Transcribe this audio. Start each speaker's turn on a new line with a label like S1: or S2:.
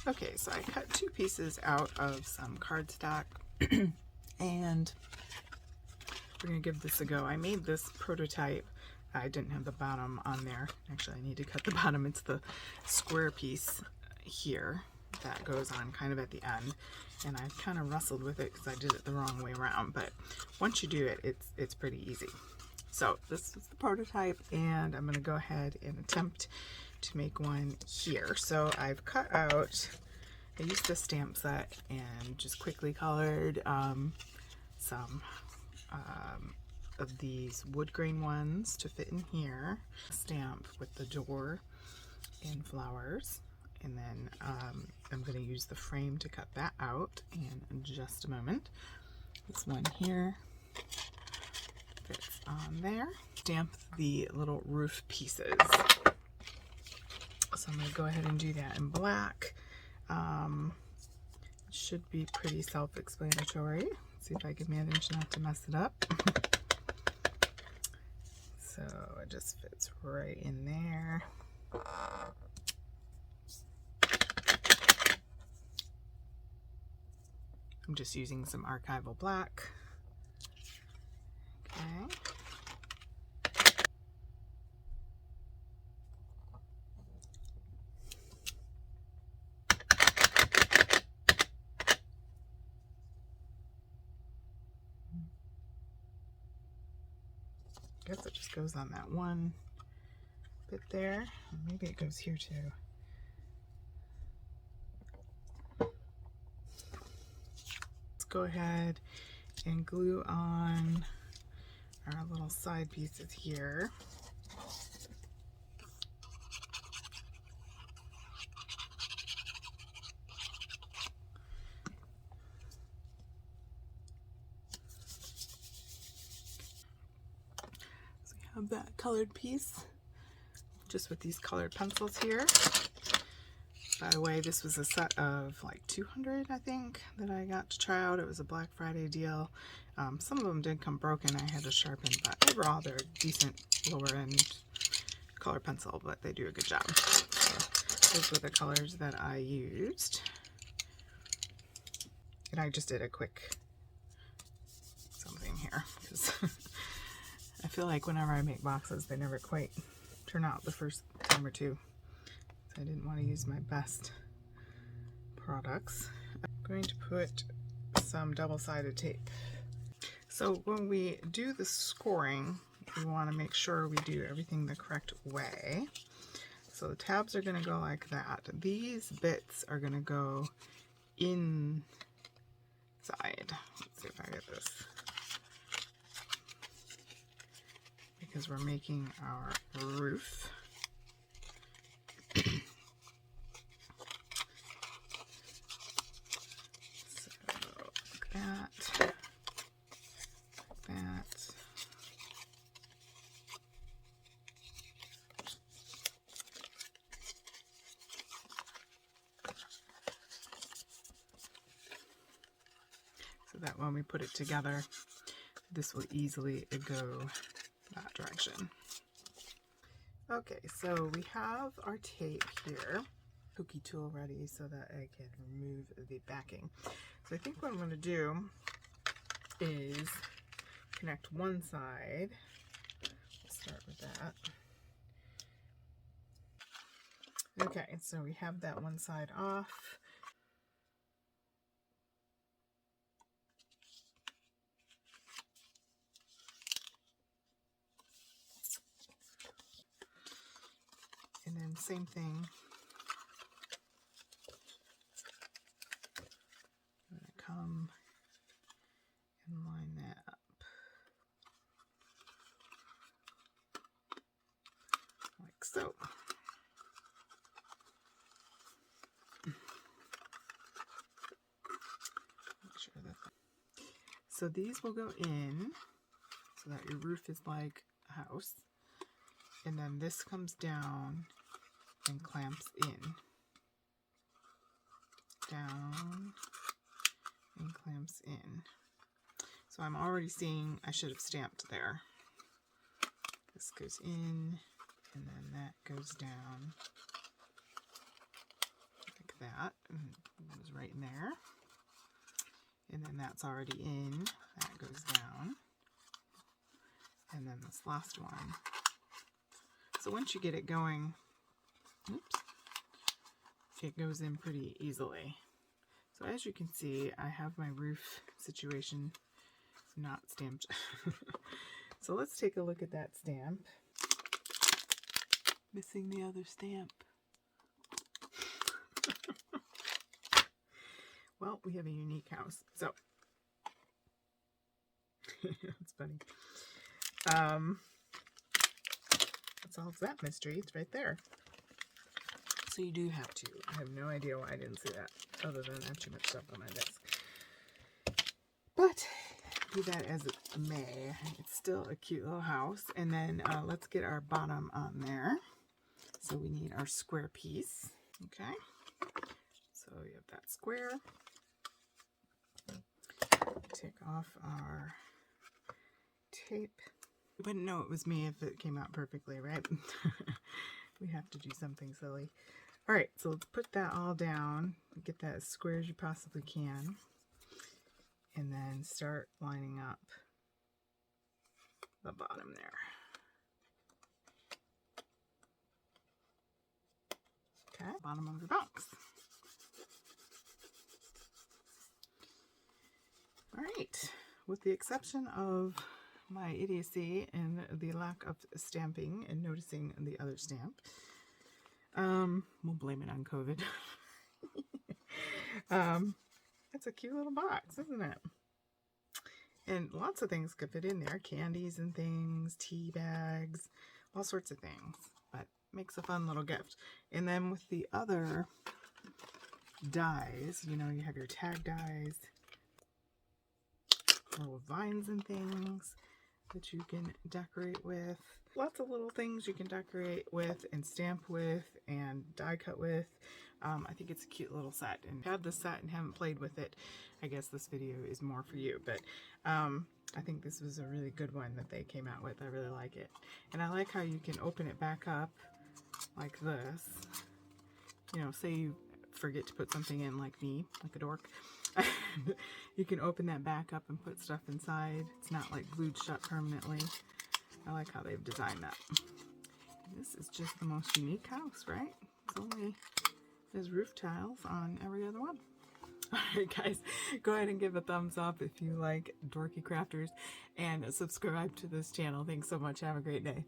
S1: Okay, so I cut 2 pieces out of some cardstock and we're going to give this a go. I made this prototype. I didn't have the bottom on there. Actually, I need to cut the bottom. It's the square piece here that goes on kind of at the end. And I kind of wrestled with it because I did it the wrong way around. But once you do it, it's pretty easy. So this is the prototype, and I'm going to go ahead and attempt to make one here. So I've cut out, I used the stamp set and just quickly colored some of these wood grain ones to fit in here. Stamp with the door and flowers, and then I'm going to use the frame to cut that out in just a moment. This one here fits on there. Stamp the little roof pieces. So I'm going to go ahead and do that in black. It should be pretty self-explanatory. See if I can manage not to mess it up. So it just fits right in there. I'm just using some archival black. Okay. I guess it just goes on that one bit there. Maybe it goes here too. Let's go ahead and glue on our little side pieces here. Of that colored piece, just with these colored pencils here. By the way, this was a set of like 200, I think, that I got to try out. It was a Black Friday deal. Some of them did come broken. I had to sharpen, but overall they're decent lower end color pencil, but they do a good job. So those were the colors that I used. And I just did a quick something here because I feel like whenever I make boxes, they never quite turn out the first time or two. So I didn't want to use my best products. I'm going to put some double-sided tape. So when we do the scoring, we want to make sure we do everything the correct way. So the tabs are going to go like that. These bits are going to go inside. Let's see if I get this. Because we're making our roof. So like that, like that. So that when we put it together, this will easily go that direction. Okay, so we have our tape here, pokey tool ready so that I can remove the backing. So I think what I'm going to do is connect one side. Let's start with that. Okay, so we have that one side off. And then same thing. I'm going to come and line that up. Like so. Make sure that. So these will go in so that your roof is like a house. And then this comes down and clamps in. Down and clamps in. So I'm already seeing I should have stamped there. This goes in and then that goes down like that. It was right in there. And then that's already in. That goes down. And then this last one. So once you get it going, oops, it goes in pretty easily. So as you can see, I have my roof situation not stamped. So let's take a look at that stamp. Missing the other stamp. Well, we have a unique house. So it's funny. That solves that mystery. It's right there. So you do have to. I have no idea why I didn't see that, other than I have too much stuff on my desk. But do that as it may. It's still a cute little house. And then let's get our bottom on there. So we need our square piece. Okay. So you have that square. Take off our tape. You wouldn't know it was me if it came out perfectly, right? We have to do something silly. All right, so let's put that all down. Get that as square as you possibly can. And then start lining up the bottom there. Okay, bottom of the box. All right, with the exception of my idiocy and the lack of stamping and noticing the other stamp, we'll blame it on COVID. It's a cute little box, isn't it? And lots of things could fit in there. Candies and things, tea bags, all sorts of things. But makes a fun little gift. And then with the other dies, you know, you have your tag dies, little vines and things that you can decorate with. Lots of little things you can decorate with and stamp with and die cut with. I think it's a cute little set, and if you have this set and haven't played with it, I guess this video is more for you. But I think this was a really good one that they came out with. I really like it. And I like how you can open it back up like this. You know, say you forget to put something in, like me, like a dork. You can open that back up and put stuff inside. It's not like glued shut permanently. I like how they've designed that. This is just the most unique house, right? It's only, there's roof tiles on every other one. Alright guys, go ahead and give a thumbs up if you like dorky crafters, and subscribe to this channel. Thanks so much. Have a great day.